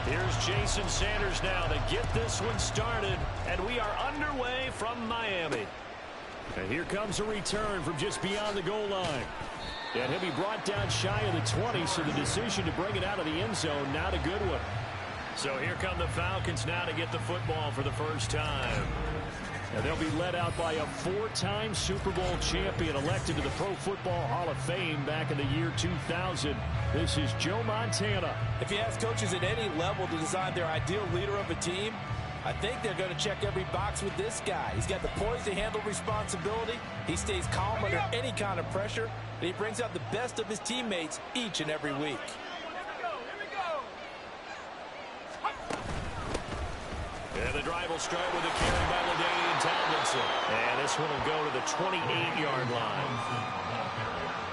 Here's Jason Sanders now to get this one started, and we are underway from Miami. And here comes a return from just beyond the goal line. And he'll be brought down shy of the 20, so the decision to bring it out of the end zone, not a good one. So here come the Falcons now to get the football for the first time. And they'll be led out by a 4-time Super Bowl champion elected to the Pro Football Hall of Fame back in the year 2000. This is Joe Montana. If you ask coaches at any level to design their ideal leader of a team, I think they're going to check every box with this guy. He's got the poise to handle responsibility. He stays calm under any kind of pressure, and he brings out the best of his teammates each and every week. And the drive will start with a carry by LaDainian Tomlinson. And this one will go to the 28-yard line.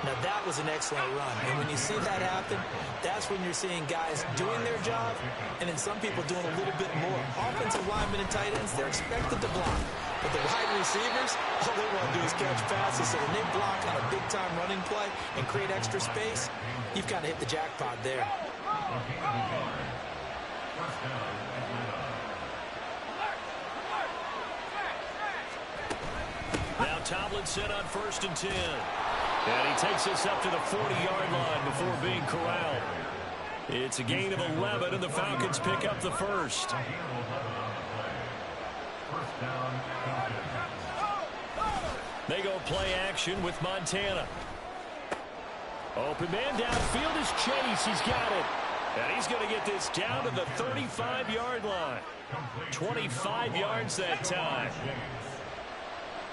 Now, that was an excellent run. And when you see that happen, that's when you're seeing guys doing their job and then some people doing a little bit more. Offensive linemen and tight ends, they're expected to block. But the wide receivers, all they want to do is catch passes. So when they block on a big-time running play and create extra space, you've kind of hit the jackpot there. Now Tomlinson on 1st and 10. And he takes us up to the 40-yard line before being corralled. It's a gain of 11, and the Falcons pick up the first. They go play action with Montana. Open man downfield is Chase. He's got it. And he's going to get this down to the 35-yard line. 25 yards that time.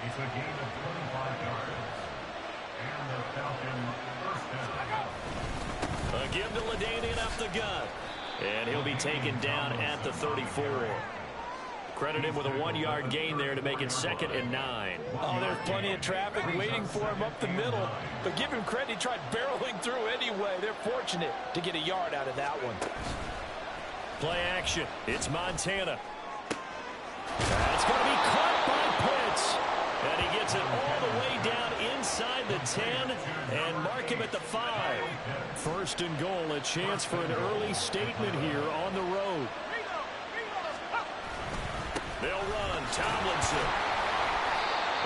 It's a gain of 25 yards. And the Falcons first down. A give to LaDainian up the gut. And he'll be taken down at the 34. Credit him with a 1-yard gain there to make it 2nd and 9. Oh, there's plenty of traffic waiting for him up the middle. But give him credit, he tried barreling through anyway. They're fortunate to get a yard out of that one. Play action. It's Montana. That's going to be caught by Pitts. And he gets it all the way down inside the 10 and mark him at the 5. 1st and goal, a chance for an early statement here on the road. They'll run Tomlinson.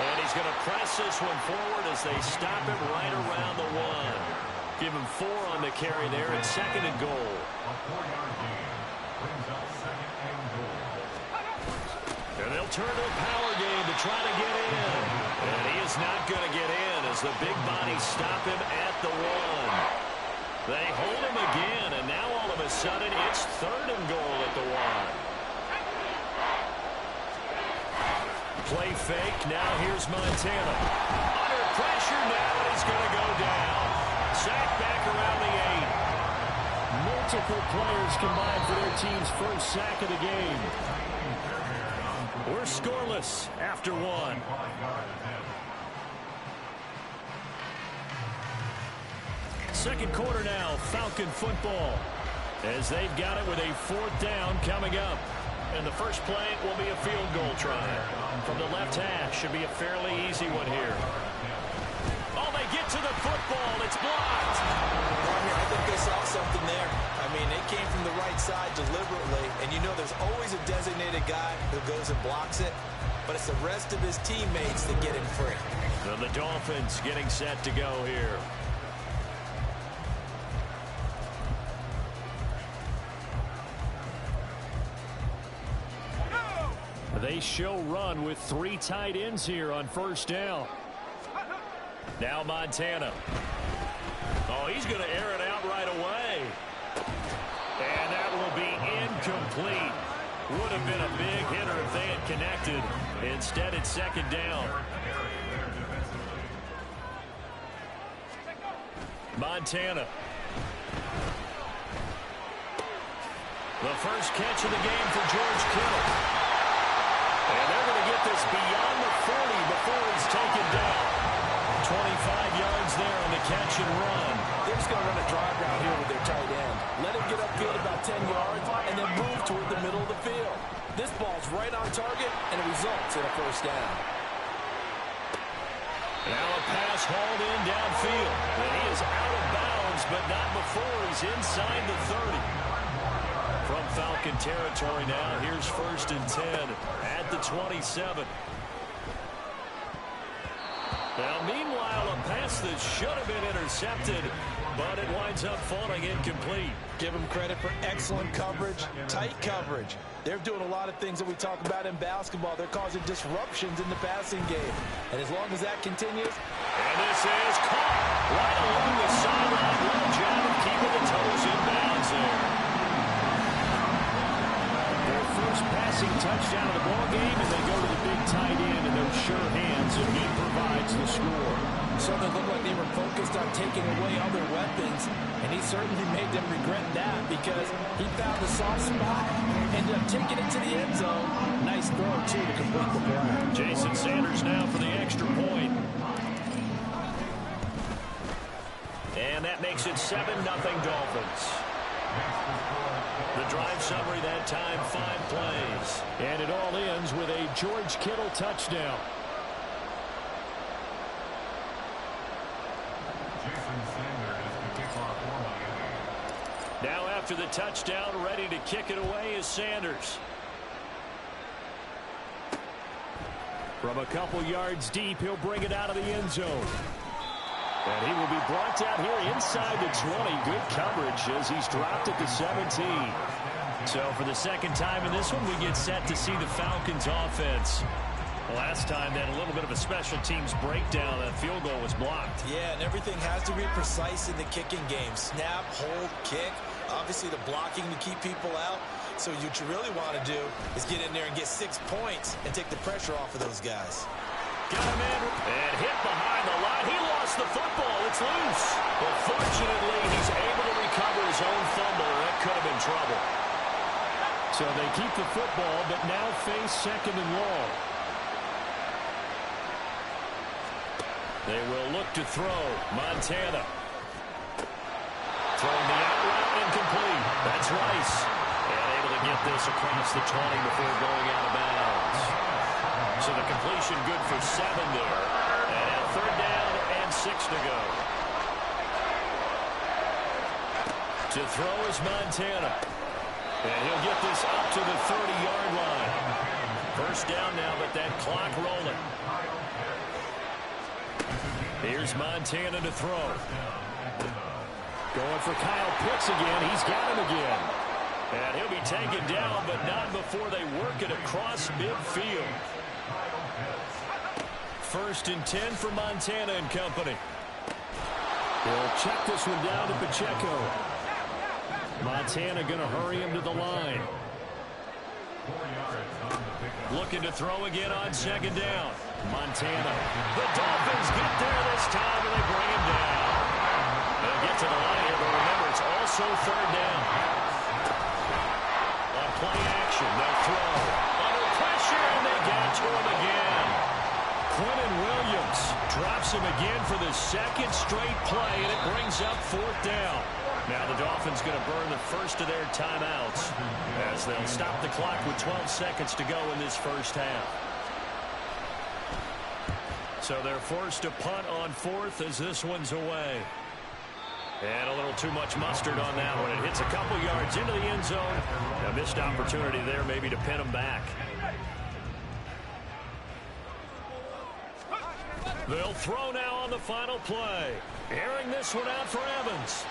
And he's going to press this one forward as they stop him right around the 1. Give him 4 on the carry there at 2nd and goal. A 4-yard gain brings up 2nd and goal. And they'll turn to a power game to try to get in. And he is not going to get in as the big bodies stop him at the 1. They hold him again, and now all of a sudden it's 3rd and goal at the 1. Play fake. Now here's Montana. Under pressure now, and he's going to go down. Sacked back around the 8. Multiple players combined for their team's first sack of the game. We're scoreless after 1. Second quarter now, Falcon football. As they've got it with a 4th down coming up. And the first play will be a field goal try. From the left hash, should be a fairly easy one here. Oh, they get to the football. It's blocked. I think they saw something there. I mean, they came from the right side deliberately, and you know there's always a designated guy who goes and blocks it, but it's the rest of his teammates that get him free. And the Dolphins getting set to go here. They show run with 3 tight ends here on 1st down. Now Montana. Oh, he's going to air it out right away. And that will be incomplete. Would have been a big hitter if they had connected. Instead, it's 2nd down. Montana. The first catch of the game for George Kittle. And they're going to get this beyond the 40 before he's taken down. 25 yards there on the catch and run. They're just going to run a drive route here with their tight end. Let him get upfield about 10 yards and then move toward the middle of the field. This ball's right on target, and it results in a first down. Now a pass hauled in downfield. And he is out of bounds, but not before he's inside the 30. From Falcon territory now, here's 1st and 10 at the 27. Now, meanwhile, a pass that should have been intercepted, but it winds up falling incomplete. Give them credit for excellent coverage, tight coverage. They're doing a lot of things that we talk about in basketball. They're causing disruptions in the passing game. And as long as that continues. And this is caught right along the sideline. What a job of keeping the toes in bounds there. Their first passing touchdown of the ball game, and they go to the big tight end in those sure hands, and he provides the score. Certainly looked like they were focused on taking away other weapons, and he certainly made them regret that because he found the soft spot, ended up taking it to the end zone. Nice throw, too, to complete the play. Jason Sanders now for the extra point. And that makes it 7-0 Dolphins. The drive summary that time, 5 plays. And it all ends with a George Kittle touchdown. Now after the touchdown, ready to kick it away is Sanders. From a couple yards deep, he'll bring it out of the end zone. And he will be brought down here inside the 20. Good coverage as he's dropped at the 17. So for the second time in this one, we get set to see the Falcons offense. Last time, they had a little bit of a special teams breakdown. That field goal was blocked. Yeah, and everything has to be precise in the kicking game. Snap, hold, kick. Obviously, the blocking to keep people out. So what you really want to do is get in there and get 6 points and take the pressure off of those guys. Got him in and hit behind the line. He lost the football. It's loose. But fortunately, he's able to recover his own fumble. That could have been trouble. So they keep the football, but now face 2nd and long. They will look to throw. Montana. Throwing the out route incomplete. That's Rice. And able to get this across the 20 before going out of bounds. So the completion good for 7 there. And at 3rd down and 6 to go. To throw is Montana. And he'll get this up to the 30-yard line. First down now, but that clock rolling. Here's Montana to throw. Going for Kyle Pitts again. He's got him again. And he'll be taken down, but not before they work it across midfield. 1st and 10 for Montana and company. They'll check this one down to Pacheco. Montana going to hurry him to the line. Looking to throw again on 2nd down. Montana. The Dolphins get there this time, and they bring him down. They'll get to the line here, but remember, it's also 3rd down. On play action, they'll throw. Under pressure, and they get to him again. Quentin Williams drops him again for the 2nd straight play, and it brings up 4th down. Now the Dolphins going to burn the first of their timeouts as they'll stop the clock with 12 seconds to go in this first half. So they're forced to punt on 4th as this one's away. And a little too much mustard on that one. It hits a couple yards into the end zone. A missed opportunity there maybe to pin them back. They'll throw now on the final play. Airing this one out for Evans.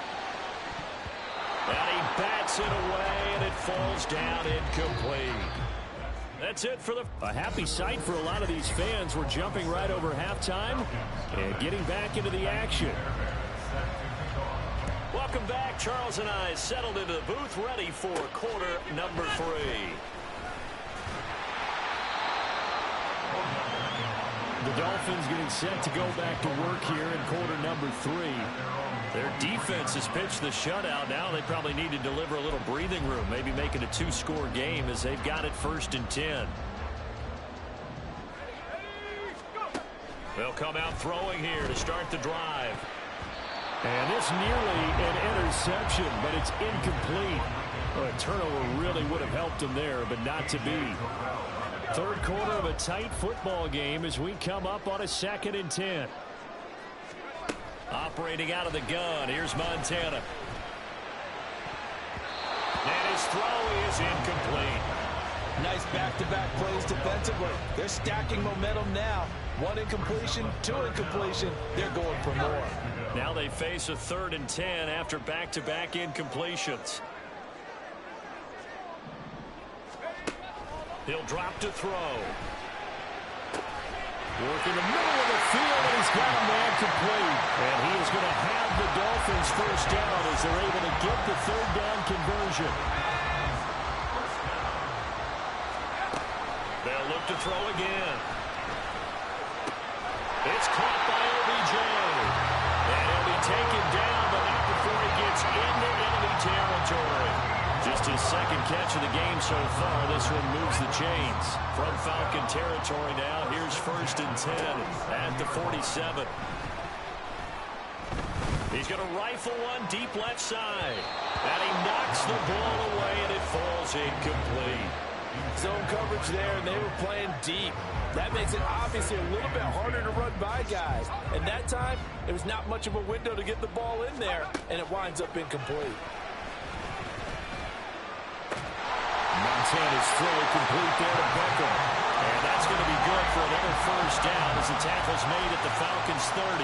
And he bats it away, and it falls down incomplete. That's it for a happy sight for a lot of these fans. We're jumping right over halftime and getting back into the action. Welcome back. Charles and I settled into the booth, ready for quarter number 3. The Dolphins getting set to go back to work here in quarter number 3. Their defense has pitched the shutout. Now they probably need to deliver a little breathing room, maybe make it a 2-score game as they've got it 1st and 10. They'll come out throwing here to start the drive. And this nearly an interception, but it's incomplete. Well, a turnover really would have helped him there, but not to be. Third quarter of a tight football game as we come up on a 2nd and 10. Operating out of the gun, here's Montana. And his throw is incomplete. Nice back-to-back plays defensively. They're stacking momentum now. 1 incompletion, 2 incompletion. They're going for more. Now they face a 3rd and 10 after back-to-back incompletions. He'll drop to throw. Work in the middle of the field, and he's got a man complete. And he is going to have the Dolphins first down as they're able to get the 3rd down conversion. They'll look to throw again. It's caught by OBJ. And he'll be taken down, but not before he gets into enemy territory. Just his 2nd catch of the game so far. This one moves the chains. From Falcon territory now, here's 1st and 10 at the 47. He's going to rifle one deep left side. And he knocks the ball away, and it falls incomplete. Zone coverage there, and they were playing deep. That makes it obviously a little bit harder to run by guys. And that time, it was not much of a window to get the ball in there, and it winds up incomplete. Montana's throw complete there to Beckham. And that's going to be good for another first down as the tackle's made at the Falcons' 30.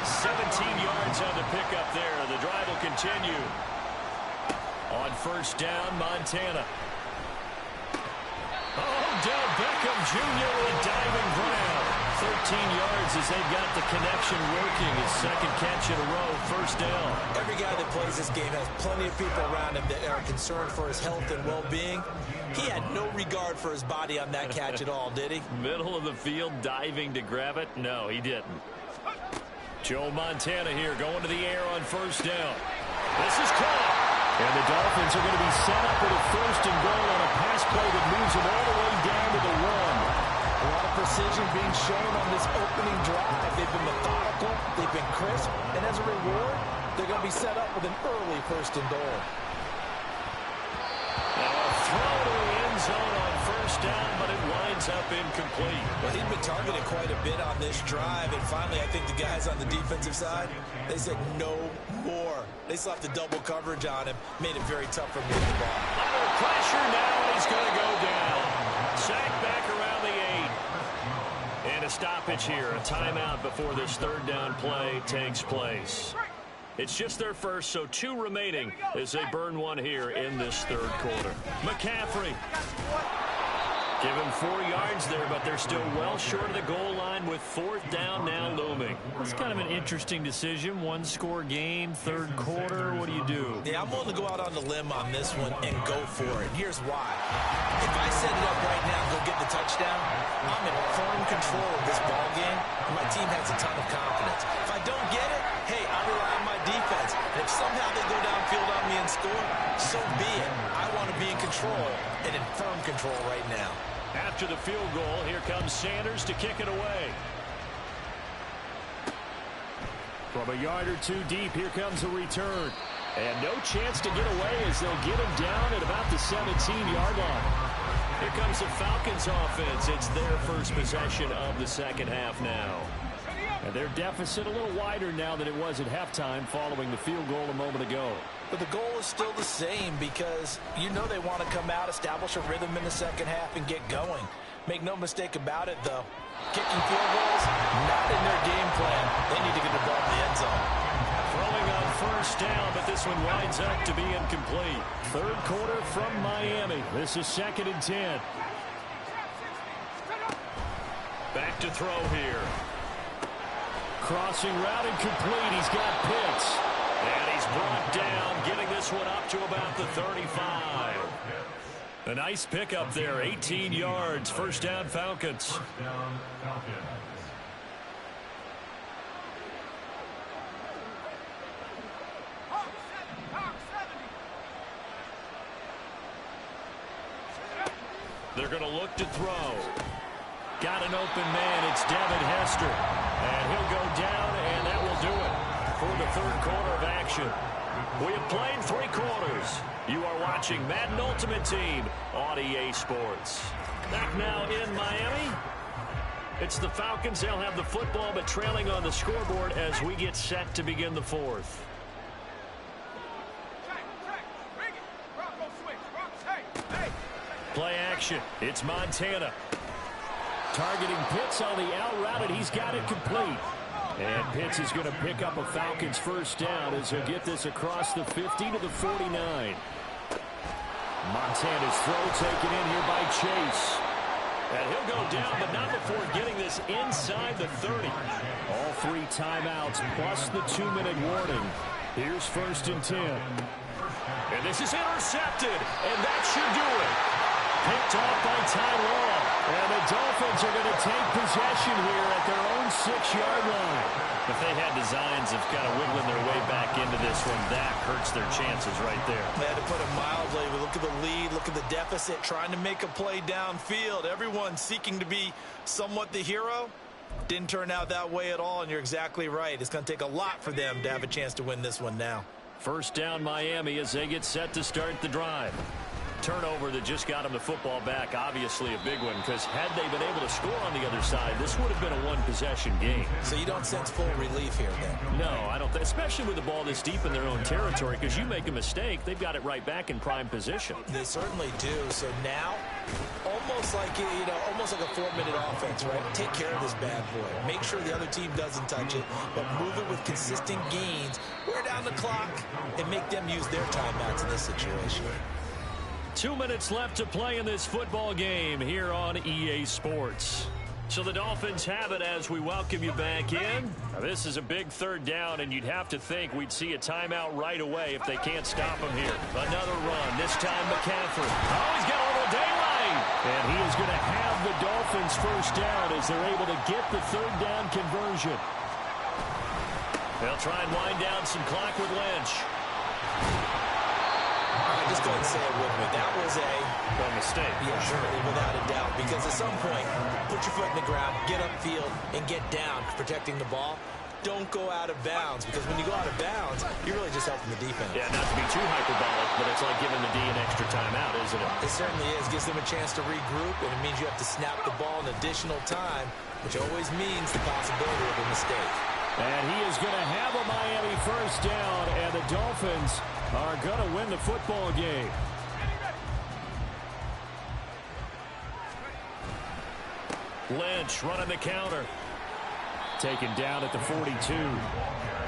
17 yards on the pickup there. The drive will continue. On first down, Montana. Odell Beckham Jr. with a diving grab. 13 yards as they've got the connection working. His 2nd catch in a row, first down. Every guy that plays this game has plenty of people around him that are concerned for his health and well-being. He had no regard for his body on that catch at all, did he? Middle of the field, diving to grab it. No, he didn't. Joe Montana here going to the air on first down. This is caught. And the Dolphins are going to be set up with a 1st and goal on a pass play that moves them all the way down to the 1. A lot of precision being shown on this opening drive. They've been methodical, they've been crisp, and as a reward, they're going to be set up with an early 1st and goal. Now a throw to the end zone on first down, but it winds up incomplete. Well, he'd been targeted quite a bit on this drive, and finally I think the guys on the defensive side, they said no more. They slapped the double coverage on him, made it very tough for him to get the ball. Under pressure now, and he's going to go down. Sacked back around the 8. And a stoppage here, a timeout before this 3rd down play takes place. It's just their first, so 2 remaining as they burn one here in this 3rd quarter. McCaffrey. Give him 4 yards there, but they're still well short of the goal line with 4th down now looming. It's kind of an interesting decision. 1-score game, 3rd quarter. What do you do? Yeah, I'm willing to go out on the limb on this one and go for it. Here's why. If I set it up right now and go get the touchdown, I'm in firm control of this ball game, and my team has a ton of confidence. If I don't get it, hey, I rely on my defense. And if somehow they go downfield on me and score, so be it. I want to be in control and in firm control right now. After the field goal, here comes Sanders to kick it away. From a yard or 2 deep, here comes a return. And no chance to get away as they'll get him down at about the 17-yard line. Here comes the Falcons offense. It's their first possession of the 2nd half now. And their deficit a little wider now than it was at halftime following the field goal a moment ago. But the goal is still the same because you know they want to come out, establish a rhythm in the 2nd half, and get going. Make no mistake about it, though. Kicking field goals, not in their game plan. They need to get the ball in the end zone. Throwing on first down, but this one winds up to be incomplete. 3rd quarter from Miami. This is 2nd and 10. Back to throw here. Crossing route incomplete. He's got Pitts. And he's brought down, getting this one up to about the 35. A nice pickup there, 18 yards. First down, Falcons. They're going to look to throw. Got an open man. It's Devin Hester. And he'll go down, and that will do it for the third quarter of action. We have played 3 quarters. You are watching Madden Ultimate Team on EA Sports. Back now in Miami. It's the Falcons. They'll have the football, but trailing on the scoreboard as we get set to begin the fourth. Play action. It's Montana. Targeting Pitts on the out route, and he's got it complete. And Pitts is going to pick up a Falcons first down as he'll get this across the 50 to the 49. Montana's throw taken in here by Chase. And he'll go down, but not before getting this inside the 30. All 3 timeouts plus the 2-minute warning. Here's 1st and 10. And this is intercepted, and that should do it. Picked off by Ty Law. And the Dolphins are going to take possession here at their own 6-yard line. If they had designs of kind of wiggling their way back into this one, that hurts their chances right there. They had to put it mildly. We look at the lead, look at the deficit, trying to make a play downfield. Everyone seeking to be somewhat the hero. Didn't turn out that way at all, and you're exactly right. It's going to take a lot for them to have a chance to win this one now. First down Miami as they get set to start the drive. Turnover that just got them the football back, obviously a big one, because had they been able to score on the other side, this would have been a one-possession game. So you don't sense full relief here, then? No, I don't, especially with the ball this deep in their own territory, because you make a mistake, they've got it right back in prime position. They certainly do. So now, almost like almost like a 4-minute offense, right? Take care of this bad boy. Make sure the other team doesn't touch it, but move it with consistent gains, wear down the clock, and make them use their timeouts in this situation. 2 minutes left to play in this football game here on EA Sports. So the Dolphins have it as we welcome you back in. Now this is a big 3rd down, and you'd have to think we'd see a timeout right away if they can't stop him here. Another run, this time McCaffrey. Oh, he's got a little daylight. And he is going to have the Dolphins first down as they're able to get the 3rd down conversion. They'll try and wind down some clock with Lynch. Just go ahead and say it with me. That was a mistake. Yeah, sure, without a doubt. Because at some point, put your foot in the ground, get upfield, and get down, protecting the ball. Don't go out of bounds, because when you go out of bounds, you're really just helping the defense. Yeah, not to be too hyperbolic, but it's like giving the D an extra timeout, isn't it? It certainly is. Gives them a chance to regroup, and it means you have to snap the ball an additional time, which always means the possibility of a mistake. And he is going to have a Miami first down, and the Dolphins are going to win the football game. Lynch running the counter. Taken down at the 42.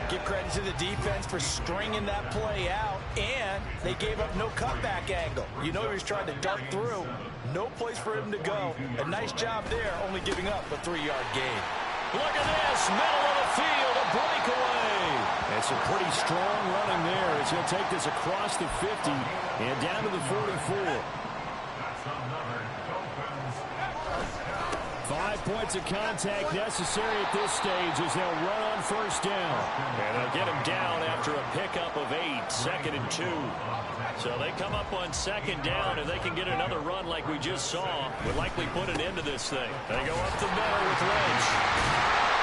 Give credit to the defense for stringing that play out, and they gave up no cutback angle. You know he was trying to dart through. No place for him to go. A nice job there, only giving up a 3-yard gain. Look at this, middle of the field, a breakaway. And some pretty strong running there as he'll take this across the 50 and down to the 44. 5 points of contact necessary at this stage as they'll run on first down. And they'll get him down after a pickup of 8, 2nd and 2. So they come up on 2nd down, and they can get another run like we just saw. Would likely put an end to this thing. They go up the middle with Lynch.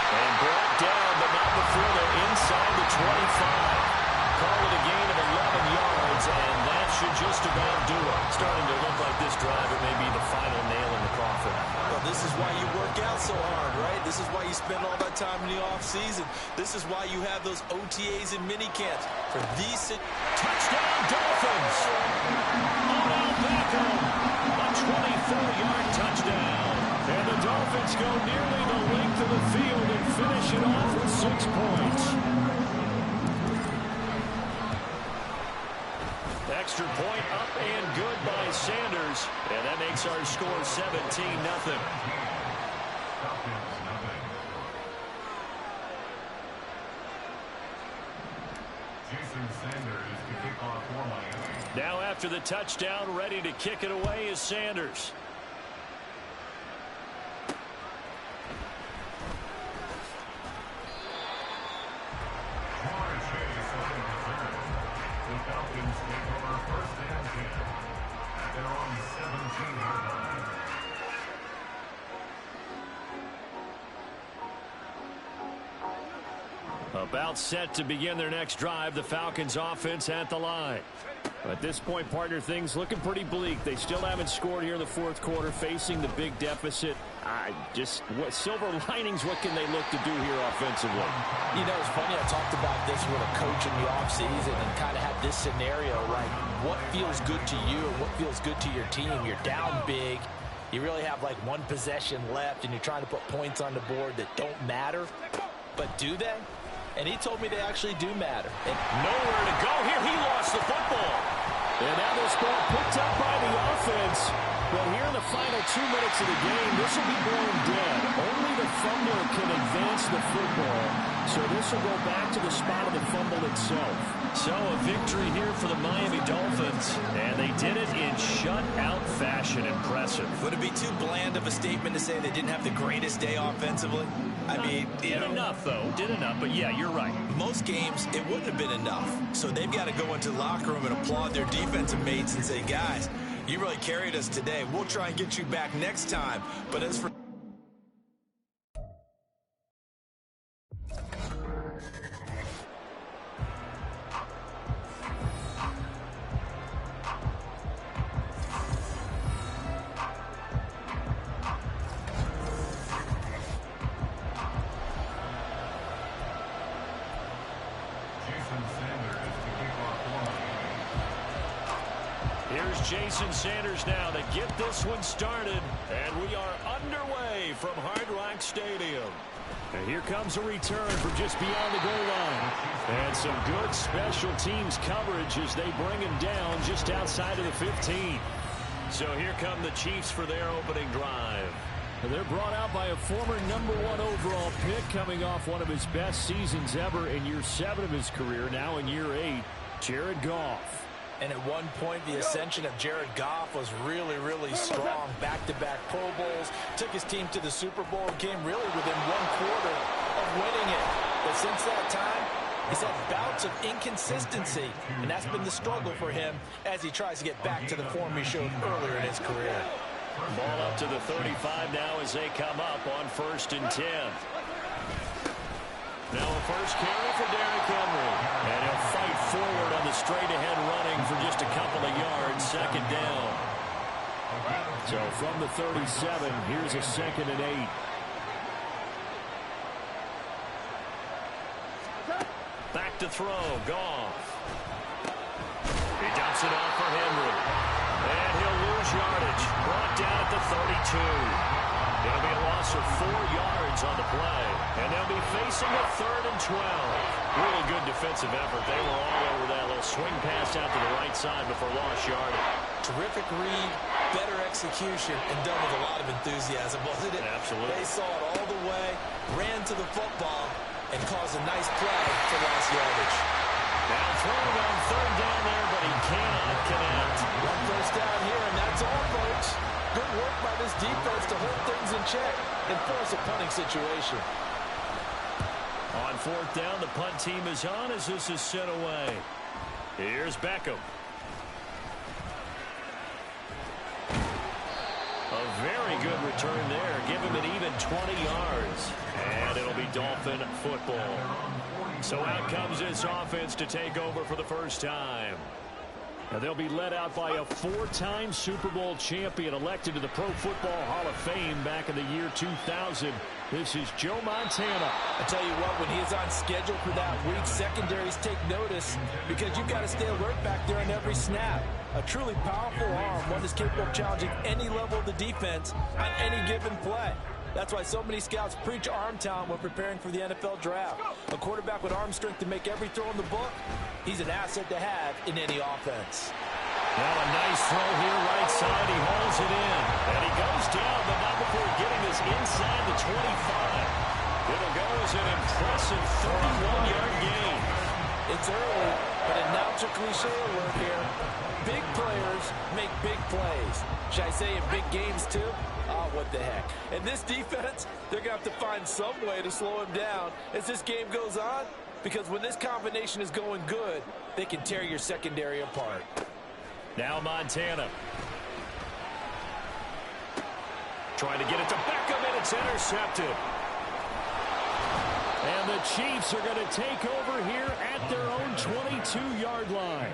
And brought down, but not before they're inside the 25. Call it a gain of 11 yards, and that should just about do it. Starting to look like this drive, it may be the final nail in the coffin. Well, this is why you work out so hard, right? This is why you spend all that time in the offseason. This is why you have those OTAs and mini camps. For these touchdown Dolphins! Odell Beckham, a 24-yard touchdown. And the Dolphins go nearly the length of the field and finish it off with 6 points. Extra point up and good by Sanders. And that makes our score 17-0. Now after the touchdown, ready to kick it away is Sanders. About set to begin their next drive, the Falcons offense at the line. At this point, partner, things looking pretty bleak. They still haven't scored here in the fourth quarter, facing the big deficit. What silver linings, what can they look to do here offensively? You know, it's funny, I talked about this with a coach in the offseason and kind of had this scenario, like what feels good to you and what feels good to your team. You're down big. You really have like one possession left, and you're trying to put points on the board that don't matter. But do they? And he told me they actually do matter. And nowhere to go here. He lost the football. And now this ball picked up by the offense. But here in the final 2 minutes of the game, this will be blown dead. Only the fumbler can advance the football. So this will go back to the spot of the fumble itself. So a victory here for the Miami Dolphins. And they did it in shutout fashion. Impressive. Would it be too bland of a statement to say they didn't have the greatest day offensively? I mean, did enough, though. Did enough. But, yeah, you're right. Most games, it wouldn't have been enough. So they've got to go into the locker room and applaud their defensive mates and say, guys, you really carried us today. We'll try and get you back next time. But as for Jason Sanders now to get this one started, and we are underway from Hard Rock Stadium. And here comes a return from just beyond the goal line. And some good special teams coverage as they bring him down just outside of the 15. So here come the Chiefs for their opening drive. And they're brought out by a former #1 overall pick, coming off one of his best seasons ever in year 7 of his career, now in year 8, Jared Goff. And at one point, the ascension of Jared Goff was really, really strong. Back-to-back Pro Bowls, took his team to the Super Bowl, and came really within 1/4 of winning it. But since that time, he's had bouts of inconsistency, and that's been the struggle for him as he tries to get back to the form he showed earlier in his career. Ball up to the 35 now as they come up on 1st and 10. Now a first carry for Derrick Henry. And he'll fight forward on the straight-ahead running for just a couple of yards. 2nd down. So from the 37, here's a 2nd and 8. Back to throw. Goff. He dumps it off for Henry. And he'll lose yardage. Brought down at the 32. It'll be a loss of 4 yards on the play. And they'll be facing a 3rd and 12. Really good defensive effort. They were all over that little swing pass out to the right side before lost yardage. Terrific read, better execution, and done with a lot of enthusiasm, wasn't it? Absolutely. They saw it all the way, ran to the football, and caused a nice play for lost yardage. Now throwing on 3rd down there, but he cannot connect. 1 first down here, and that's all, folks. Good work by this defense to hold things in check and force a punting situation. On 4th down, the punt team is on as this is sent away. Here's Beckham. A very good return there. Give him an even 20 yards. And it'll be Dolphin football. So out comes this offense to take over for the first time. Now they'll be led out by a 4-time Super Bowl champion elected to the Pro Football Hall of Fame back in the year 2000. This is Joe Montana. I tell you what, when he is on schedule for that week, secondaries take notice because you've got to stay alert back there on every snap. A truly powerful arm, one that's capable of challenging any level of the defense on any given play. That's why so many scouts preach arm talent when preparing for the NFL draft. A quarterback with arm strength to make every throw in the book, he's an asset to have in any offense. Now a nice throw here right side. He holds it in. And he goes down, but not before getting this inside the 25. It'll go as an impressive 31-yard gain. It's early, but a natural cliche alert here. Big players make big plays. Should I say in big games too? Oh, what the heck. And this defense, they're going to have to find some way to slow him down as this game goes on, because when this combination is going good, they can tear your secondary apart. Now Montana. Trying to get it to Beckham, and it's intercepted. And the Chiefs are going to take over here at their own 22-yard line.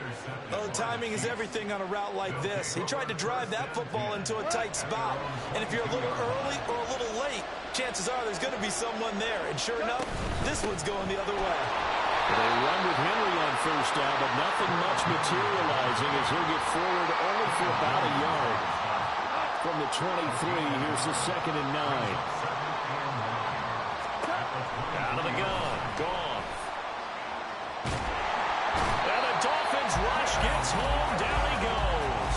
Oh, timing is everything on a route like this. He tried to drive that football into a tight spot. And if you're a little early or a little late, chances are there's going to be someone there. And sure enough, this one's going the other way. They run with Henry on first down, but nothing much materializing as he'll get forward only for about a yard. From the 23, here's the 2nd and 9. Out of the gun, Goff. And the Dolphins rush gets home, down he goes.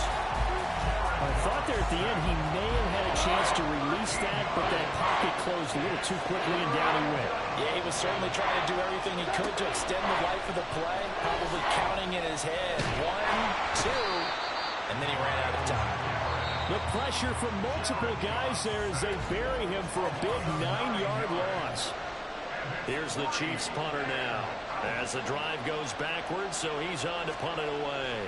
I thought there at the end he may have had a chance to release that, but that pocket closed a little too quickly and down he went. Yeah, he was certainly trying to do everything he could to extend the life of the play, probably counting in his head. 1, 2, and then he ran out of time. The pressure from multiple guys there as they bury him for a big 9-yard loss. Here's the Chiefs punter now as the drive goes backwards, so he's on to punt it away.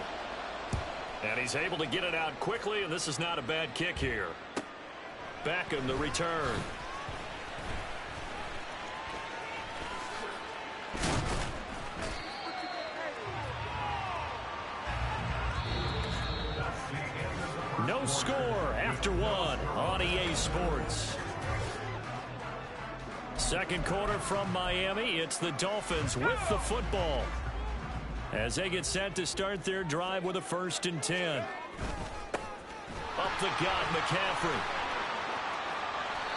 And he's able to get it out quickly, and this is not a bad kick here. Beckham the return. No score after 1 on EA Sports. Second quarter from Miami. It's the Dolphins with the football as they get set to start their drive with a 1st and 10. Up the gut, McCaffrey.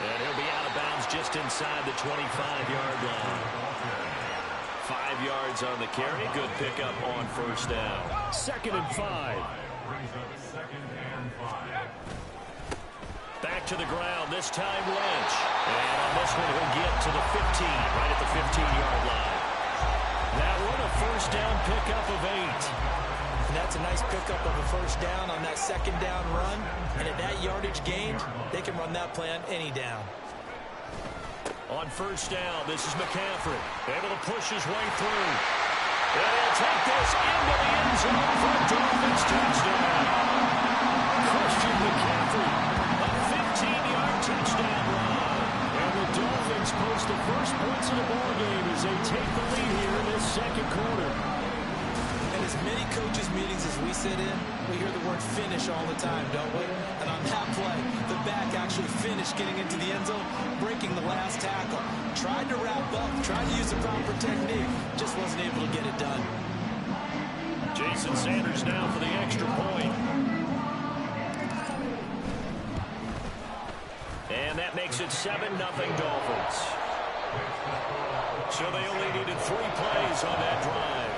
And he'll be out of bounds just inside the 25-yard line. 5 yards on the carry. Good pickup on first down. 2nd and 5. Back to the ground, this time Lynch. And on this one, he'll get to the 15, right at the 15-yard line. That one, a first down pickup of 8. And that's a nice pickup of a first down on that 2nd down run. And at that yardage gained, they can run that play on any down. On first down, this is McCaffrey. Able to push his way through. And he'll take this into the end zone for a Dolphins touchdown. Christian McCaffrey, a 15-yard touchdown run. And the Dolphins post the first points of the ballgame as they take the lead here in this 2nd quarter. And as many coaches' meetings as we sit in, we hear the word finish all the time, don't we? And on that play, the back actually finished getting into the end zone, breaking the last tackle. Tried to wrap up, tried to use the proper technique, just wasn't able to get it done. Jason Sanders now for the extra point. And that makes it 7-0 Dolphins. So they only needed 3 plays on that drive.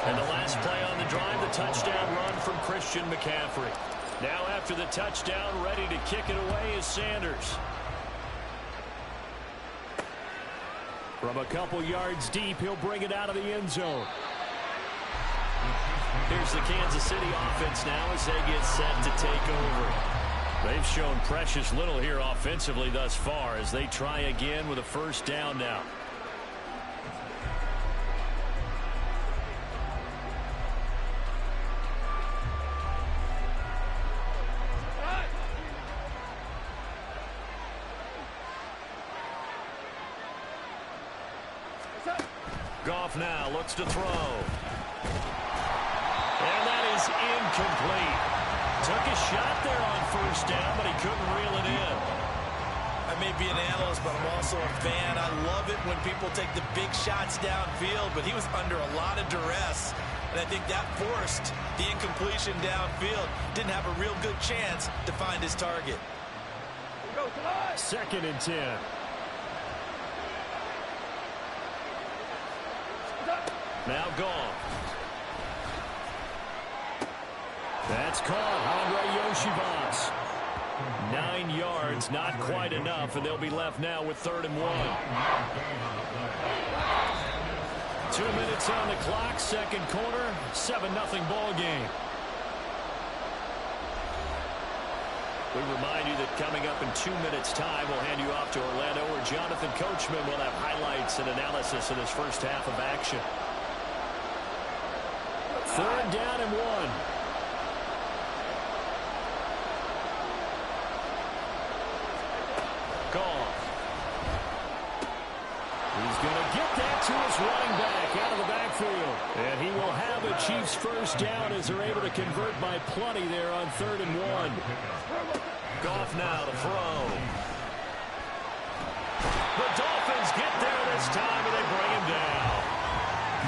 And the last play on the drive, the touchdown run from Christian McCaffrey. Now after the touchdown, ready to kick it away is Sanders. From a couple yards deep, he'll bring it out of the end zone. Here's the Kansas City offense now as they get set to take over. They've shown precious little here offensively thus far as they try again with a first down now. Goff now looks to throw. And that is incomplete. Took a shot there on first down, but he couldn't reel it in. I may be an analyst, but I'm also a fan. I love it when people take the big shots downfield, but he was under a lot of duress. And I think that forced the incompletion downfield. Didn't have a real good chance to find his target. 2nd and 10. Now Goff. That's caught. Andre Yoshibas. 9 yards, not quite enough, and they'll be left now with 3rd and 1. 2 minutes on the clock, 2nd quarter, 7-0 ball game. We remind you that coming up in 2 minutes' time, we'll hand you off to Orlando, where Jonathan Coachman will have highlights and analysis of this first half of action. 3rd down and 1. Goff. He's going to get that to his running back out of the backfield. And he will have a Chiefs first down as they're able to convert by plenty there on 3rd and 1. Goff now to throw. The Dolphins get there this time, and they bring him down.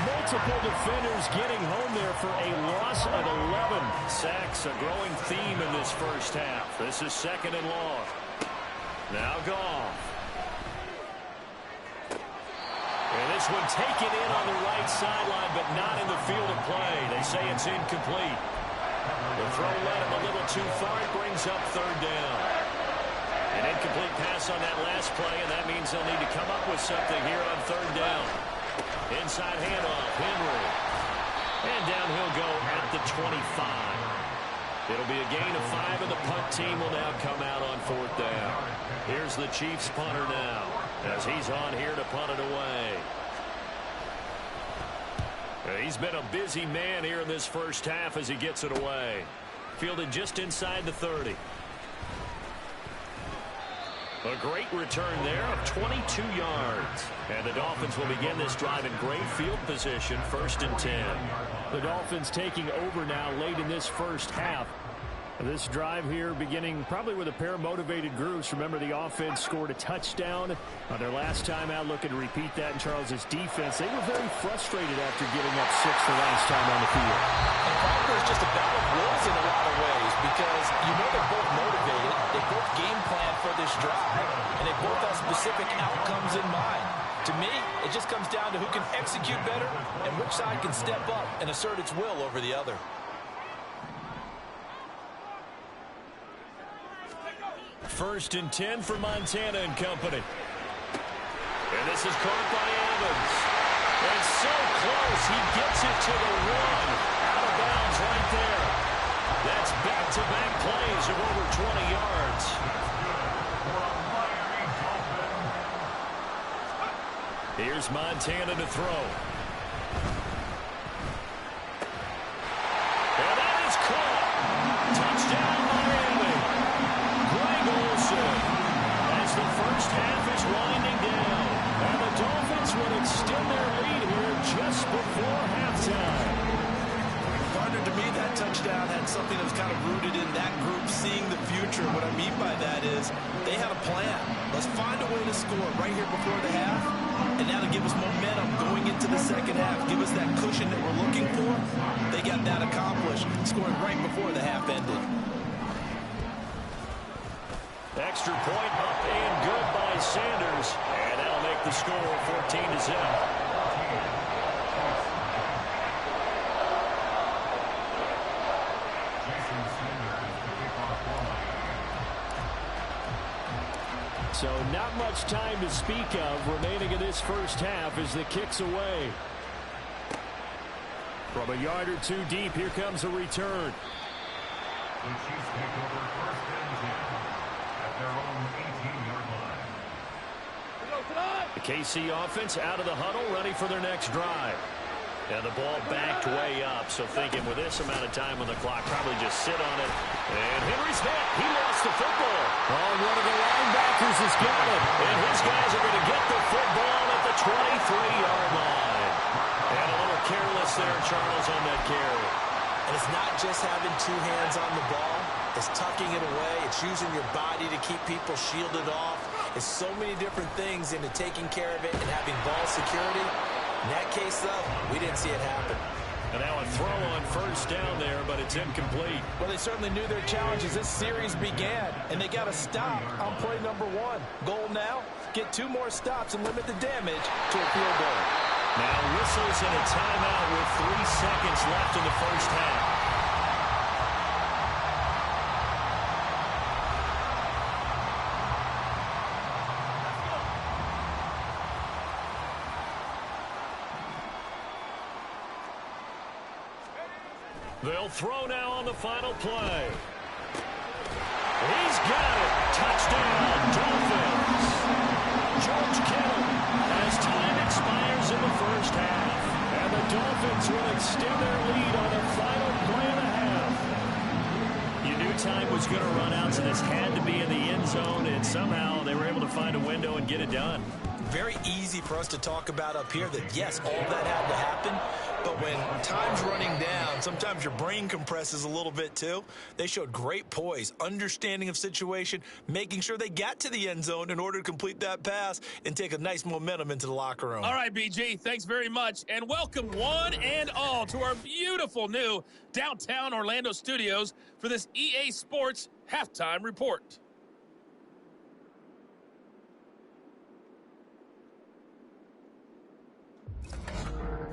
Multiple defenders getting home there for a loss of 11. Sacks, a growing theme in this first half. This is 2nd and long. Now Goff. And this one taken in on the right sideline, but not in the field of play. They say it's incomplete. The throw led him a little too far. It brings up 3rd down. An incomplete pass on that last play, and that means they'll need to come up with something here on 3rd down. Inside handoff, Henry. And down he'll go at the 25. It'll be a gain of 5, and the punt team will now come out on 4th down. Here's the Chiefs punter now, as he's on here to punt it away. He's been a busy man here in this first half as he gets it away. Fielded just inside the 30. A great return there of 22 yards. And the Dolphins will begin this drive in great field position, 1st and 10. The Dolphins taking over now late in this first half. This drive here beginning probably with a pair of motivated groups. Remember, the offense scored a touchdown on their last time out, looking to repeat that in Charles's defense. They were very frustrated after giving up 6 the last time on the field. And probably it's just a battle of wills in a lot of ways because you know they're both motivated. They both game plan for this drive, and they both have specific outcomes in mind. To me, it just comes down to who can execute better and which side can step up and assert its will over the other. First and 10 for Montana and company. And this is caught by Evans. And so close, he gets it to the 1. Out of bounds right there. That's back-to-back plays of over 20 yards. Here's Montana to throw. And that is caught. Touchdown, Miami. As the first half is winding down, and the Dolphins will extend their lead here just before halftime. Partner, to me, that touchdown had something that was kind of rooted in that group seeing the future. What I mean by that is they had a plan. Let's find a way to score right here before the half, and that'll give us momentum going into the second half. Give us that cushion that we're looking for. They got that accomplished, scoring right before the half ended. Extra point up and good by Sanders. And that'll make the score 14-0. So not much time to speak of remaining in this first half as the kick's away. From a yard or two deep, here comes a return. The Chiefs take over 1st and 10. Their own 18-yard line. The KC offense out of the huddle, ready for their next drive. And the ball backed way up, so thinking with this amount of time on the clock, probably just sit on it. And Henry's hit. He lost the football. Oh, one of the linebackers has got it. And his guys are going to get the football at the 23-yard line. And a little careless there, Charles, on that carry. And it's not just having 2 hands on the ball. It's tucking it away. It's using your body to keep people shielded off. It's so many different things into taking care of it and having ball security. In that case, though, we didn't see it happen. And now a throw on first down there, but it's incomplete. Well, they certainly knew their challenge as this series began, and they got to stop on play number 1. Goal now, get 2 more stops and limit the damage to a field goal. Now whistles and a timeout with 3 seconds left in the first half. They'll throw now on the final play. He's got it. Touchdown, Dolphins. George Kittle as time expires in the first half. And the Dolphins will extend their lead on the final play of the half. You knew time was going to run out, so this had to be in the end zone, and somehow they were able to find a window and get it done. very easy for us to talk about up here that, yes, all that had to happen. But when time's running down, sometimes your brain compresses a little bit too. They showed great poise, understanding of situation, making sure they got to the end zone in order to complete that pass and take a nice momentum into the locker room. All right, BG, thanks very much. And welcome one and all to our beautiful new downtown Orlando studios for this EA Sports Halftime Report.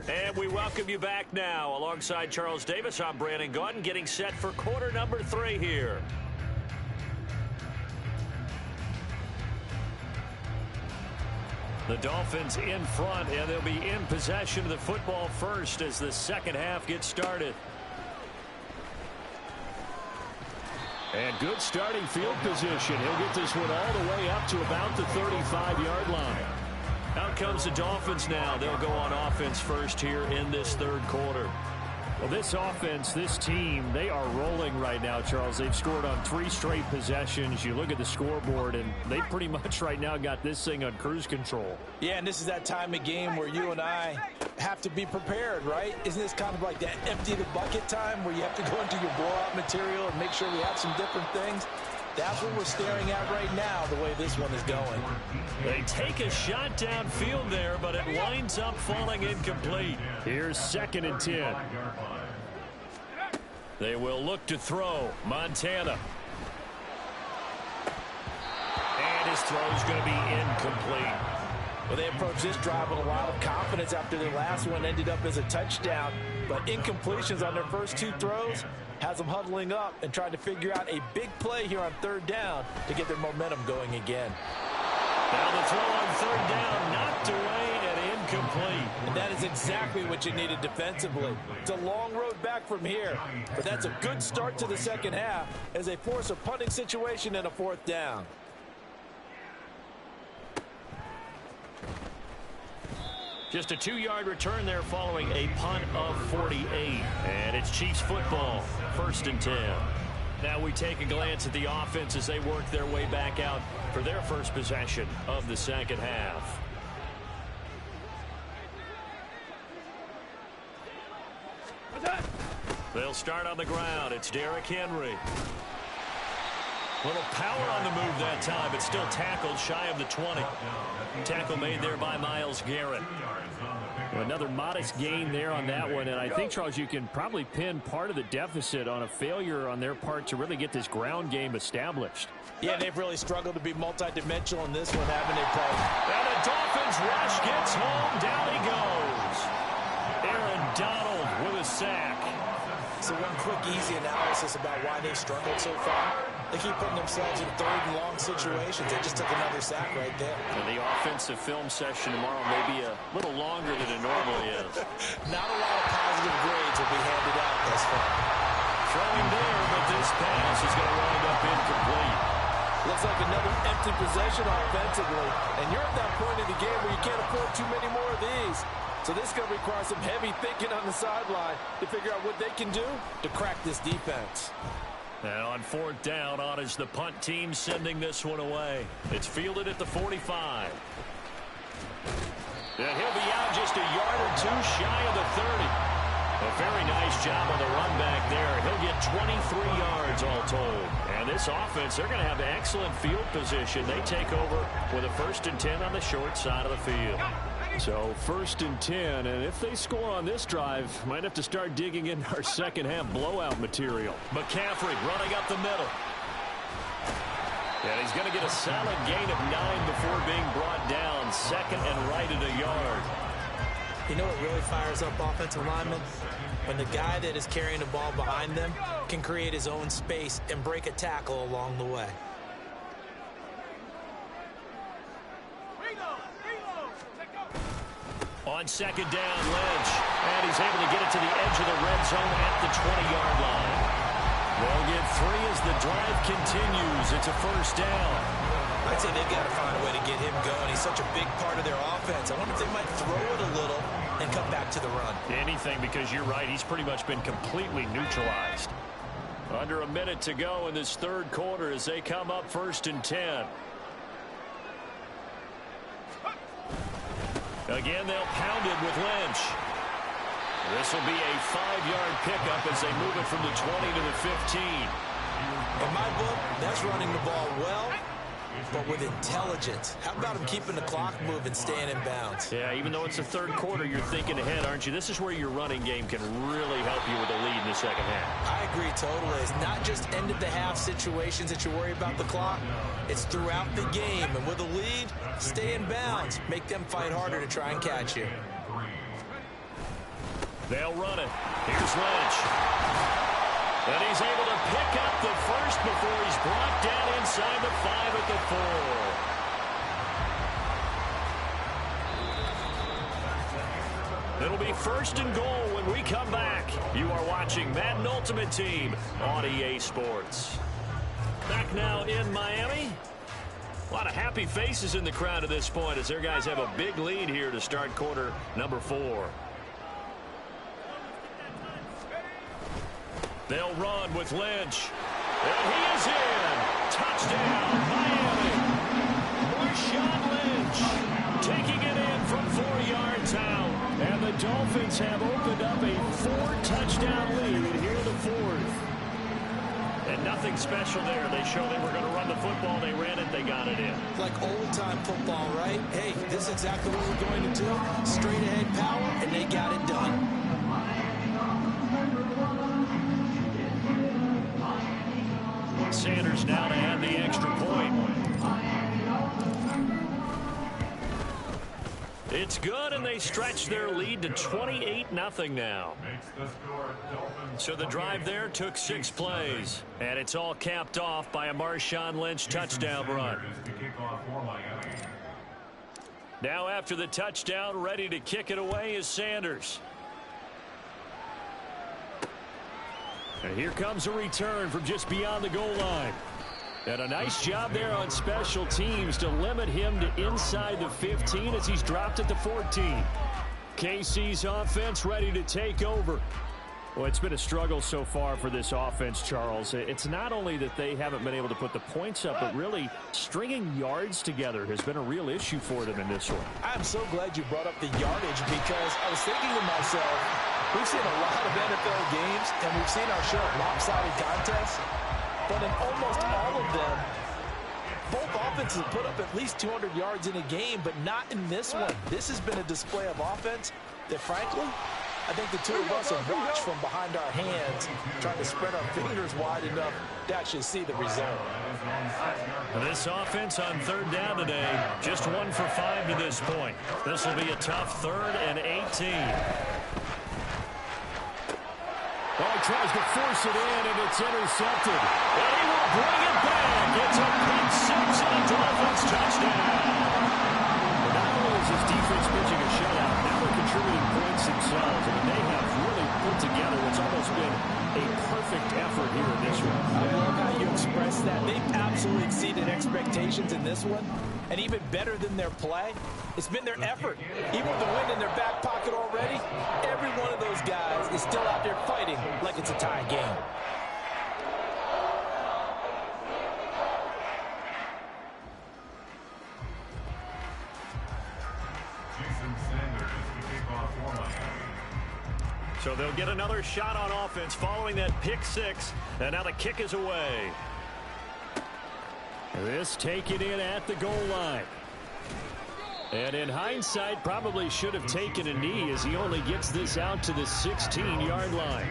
And we welcome you back now. Alongside Charles Davis, I'm Brandon Gaudin, getting set for quarter number 3 here. The Dolphins in front, and they'll be in possession of the football first as the second half gets started. And good starting field position. He'll get this one all the way up to about the 35-yard line. Out comes the Dolphins now. They'll go on offense first here in this third quarter. Well, this offense, this team, they are rolling right now, Charles. They've scored on 3 straight possessions. You look at the scoreboard, and they pretty much right now got this thing on cruise control. Yeah, and this is that time of game where you and I have to be prepared, right? Isn't this kind of like that empty the bucket time where you have to go into your blowout material and make sure we have some different things? That's what we're staring at right now, the way this one is going. They take a shot downfield there, but it winds up falling incomplete. Here's 2nd and 10. They will look to throw. Montana. And his throw's going to be incomplete. Well, they approached this drive with a lot of confidence after their last one ended up as a touchdown. But incompletions on their first 2 throws has them huddling up and trying to figure out a big play here on 3rd down to get their momentum going again. Now the throw on 3rd down, knocked away and incomplete. And that is exactly what you needed defensively. It's a long road back from here, but that's a good start to the second half as they force a punting situation and a 4th down. Just a 2-yard return there following a punt of 48. And it's Chiefs football, 1st and 10. Now we take a glance at the offense as they work their way back out for their first possession of the second half. They'll start on the ground. It's Derrick Henry. Little power on the move that time, but still tackled shy of the 20. Tackle made there by Myles Garrett. Another modest gain there on that one, and I think, Charles, you can probably pin part of the deficit on a failure on their part to really get this ground game established. Yeah, they've really struggled to be multidimensional in this one, haven't they, Paul? And the Dolphins rush gets home. Down he goes. Aaron Donald with a sack. So one quick, easy analysis about why they've struggled so far. They keep putting themselves in 3rd and long situations. They just took another sack right there. And the offensive film session tomorrow may be a little longer than it normally is. Not a lot of positive grades will be handed out thus far. Throwing there, but this pass is going to wind up incomplete. Looks like another empty possession offensively. And you're at that point in the game where you can't afford too many more of these. So this is going to require some heavy thinking on the sideline to figure out what they can do to crack this defense. And on 4th down, on is the punt team sending this one away. It's fielded at the 45. And he'll be out just a yard or 2 shy of the 30. A very nice job on the run back there. He'll get 23 yards all told. And this offense, they're going to have excellent field position. They take over with a 1st and 10 on the short side of the field. So 1st and 10, and if they score on this drive, might have to start digging into our second half blowout material. McCaffrey running up the middle. And he's going to get a solid gain of 9 before being brought down. 2nd and right at a yard. You know what really fires up offensive linemen? When the guy that is carrying the ball behind them can create his own space and break a tackle along the way. On 2nd down, Lynch. And he's able to get it to the edge of the red zone at the 20-yard line. They'll get 3 as the drive continues. It's a 1st down. I'd say they've got to find a way to get him going. He's such a big part of their offense. I wonder if they might throw it a little and come back to the run. Anything, because you're right. He's pretty much been completely neutralized. Under a minute to go in this third quarter as they come up 1st and 10. Again, they'll pound it with Lynch. This will be a 5-yard pickup as they move it from the 20 to the 15. In my book, that's running the ball well, but with intelligence. How about him keeping the clock moving, staying in bounds? Yeah, even though it's the third quarter, you're thinking ahead, aren't you? This is where your running game can really help you with a lead in the second half. I agree totally. It's not just end-of-the-half situations that you worry about the clock. It's throughout the game. And with a lead, stay in bounds. Make them fight harder to try and catch you. They'll run it. Here's Lynch. And he's able to pick up the first before he's brought down inside the 5 at the 4. It'll be first and goal when we come back. You are watching Madden Ultimate Team on EA Sports. Back now in Miami. A lot of happy faces in the crowd at this point as their guys have a big lead here to start quarter number 4. They'll run with Lynch. And he is in. Touchdown, Miami. Marshawn Lynch taking it in from 4 yards out. And the Dolphins have opened up a 4-touchdown lead here in the 4th. And nothing special there. They showed they were going to run the football. They ran it. They got it in. Like old-time football, right? Hey, this is exactly what we're going to do. Straight-ahead power, and they got it done. Sanders now to add the extra point. It's good, and they stretch their lead to 28-0 now. So the drive there took 6 plays, and it's all capped off by a Marshawn Lynch touchdown run. Now after the touchdown, ready to kick it away is Sanders. And here comes a return from just beyond the goal line. And a nice job there on special teams to limit him to inside the 15 as he's dropped at the 14. KC's offense ready to take over. Well, it's been a struggle so far for this offense, Charles. It's not only that they haven't been able to put the points up, but really stringing yards together has been a real issue for them in this one. I'm so glad you brought up the yardage because I was thinking to myself, we've seen a lot of NFL games, and we've seen our share of lopsided contests, but in almost all of them, both offenses put up at least 200 yards in a game, but not in this one. This has been a display of offense that, frankly, I think the two of us have watched from behind our hands, trying to spread our fingers wide enough to actually see the result. This offense on third down today, just 1 for 5 to this point. This will be a tough 3rd and 18. Oh, he tries to force it in, and it's intercepted. And he will bring it back. It's a pick 6 and a Dolphins touchdown. And not only is his defense pitching a shutout, now they're contributing points themselves. I mean, they have really put together what's almost been a perfect effort here in this one. I love how you express that. They've absolutely exceeded expectations in this one. And even better than their play, it's been their effort. Even with the win in their back pocket already, every one of those guys is still out there fighting like it's a tie game. So they'll get another shot on offense following that pick 6. And now the kick is away. This taken in at the goal line. And in hindsight, probably should have taken a knee as he only gets this out to the 16-yard line.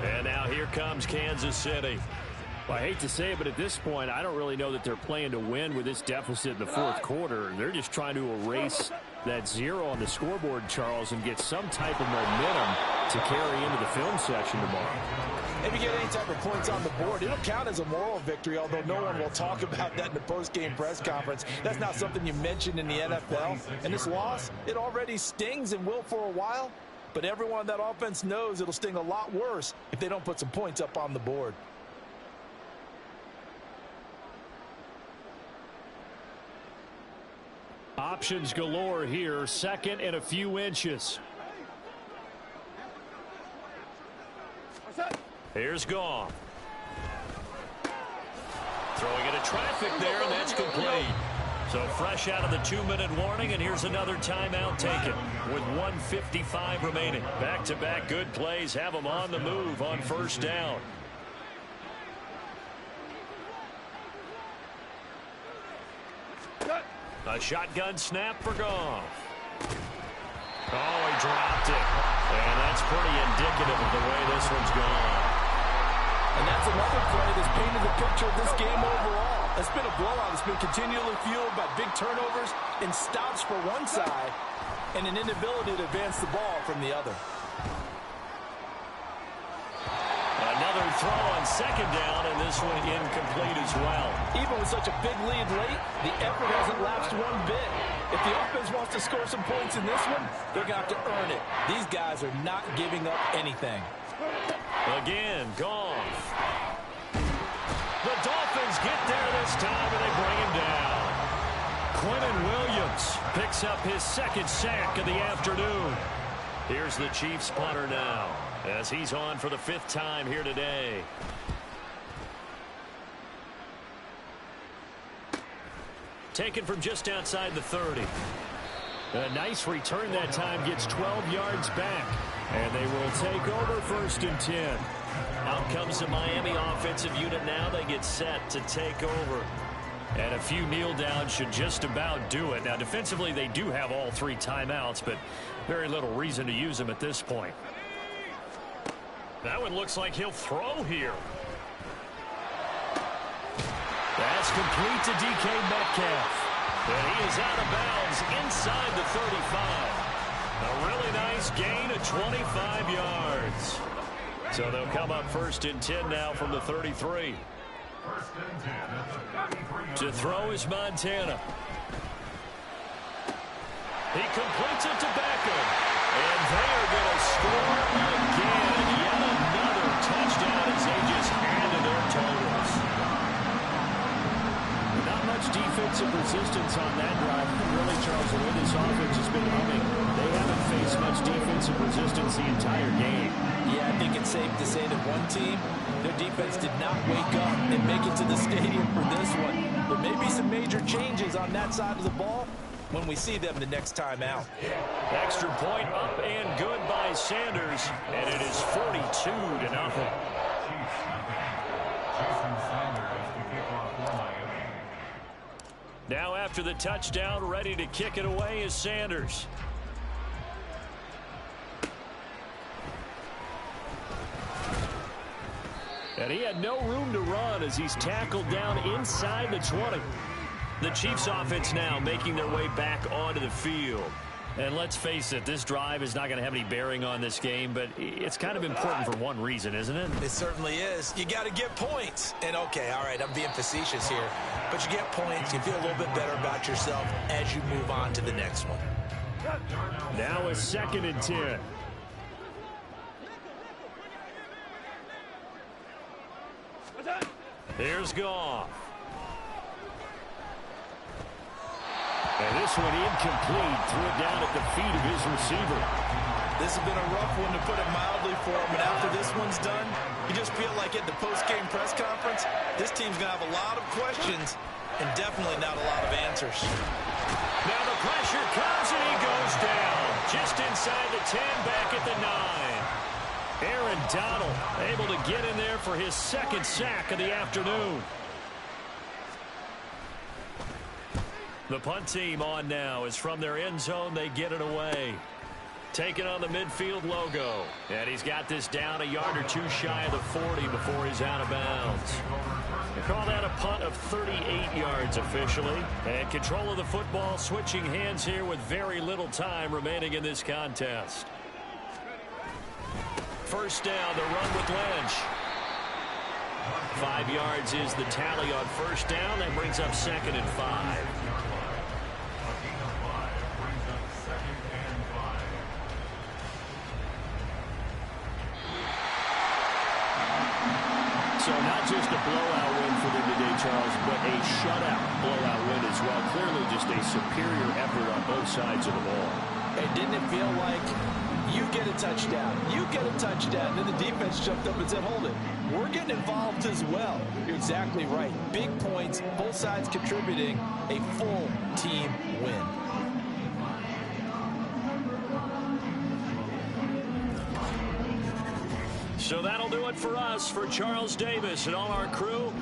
And now here comes Kansas City. Well, I hate to say it, but at this point, I don't really know that they're playing to win with this deficit in the 4th quarter. They're just trying to erase that 0 on the scoreboard, Charles, and get some type of momentum to carry into the film section tomorrow. If you get any type of points on the board, it'll count as a moral victory, although no one will talk about that in the post-game press conference. That's not something you mentioned in the NFL. And this loss, it already stings and will for a while, but everyone on that offense knows it'll sting a lot worse if they don't put some points up on the board. Options galore here, 2nd and a few inches. Here's Goff. Throwing into traffic there, and that's complete. So fresh out of the 2-minute warning, and here's another timeout taken with 1:55 remaining. Back-to-back good plays have them on the move on first down. A shotgun snap for Goff. Oh, he dropped it. And that's pretty indicative of the way this one's gone. And that's another play that's painted the picture of this game overall. It's been a blowout. It's been continually fueled by big turnovers and stops for one side and an inability to advance the ball from the other. Another throw on second down, and this one incomplete as well. Even with such a big lead late, the effort hasn't lapsed one bit. If the offense wants to score some points in this one, they're going to have to earn it. These guys are not giving up anything. Again, Goff. The Dolphins get there this time, and they bring him down. Quinnen Williams picks up his second sack of the afternoon. Here's the Chiefs punter now, as he's on for the 5th time here today. Taken from just outside the 30. A nice return that time, gets 12 yards back. And they will take over 1st and 10. Out comes the Miami offensive unit now. They get set to take over. And a few kneel downs should just about do it. Now, defensively, they do have all 3 timeouts, but very little reason to use them at this point. That one looks like he'll throw here. That's complete to DK Metcalf. And he is out of bounds inside the 35. A really nice gain of 25 yards. So they'll come up 1st and 10 now from the 33. To throw is Montana. He completes it to Beckham. And they are going to score again. Yet another touchdown as they just handed their totals. Not much defensive resistance on that drive. Really, Charles, the way this offense has been humming, they haven't faced much defensive resistance the entire game. Yeah, I think it's safe to say that one team, their defense did not wake up and make it to the stadium for this one. There may be some major changes on that side of the ball when we see them the next time out. Extra point up and good by Sanders, and it is 42-0. Now after the touchdown, ready to kick it away is Sanders. And he had no room to run as he's tackled down inside the 20. The Chiefs offense now making their way back onto the field. And let's face it, this drive is not going to have any bearing on this game, but it's kind of important for one reason, isn't it? It certainly is. You got to get points. And, okay, all right, I'm being facetious here. But you get points, you feel a little bit better about yourself as you move on to the next one. Now a 2nd and 10. Here's Goff. And this one incomplete. Threw it down at the feet of his receiver. This has been a rough one, to put it mildly, for him. And after this one's done, you just feel like at the post-game press conference, this team's going to have a lot of questions and definitely not a lot of answers. Now the pressure comes and he goes down. Just inside the 10, back at the 9. Aaron Donald able to get in there for his 2nd sack of the afternoon. The punt team on now is from their end zone. They get it away. Taking on the midfield logo. And he's got this down a yard or 2 shy of the 40 before he's out of bounds. They call that a punt of 38 yards officially. And control of the football switching hands here with very little time remaining in this contest. First down, the run with Lynch. 5 yards is the tally on first down. That brings up 2nd and 5. So not just a blowout win for them today, Charles, but a shutout blowout win as well. Clearly just a superior effort on both sides of the ball. Hey, didn't it feel like you get a touchdown. You get a touchdown. Then the defense jumped up and said, hold it. We're getting involved as well. You're exactly right. Big points, both sides contributing, a full team win. So that'll do it for us. For Charles Davis and all our crew.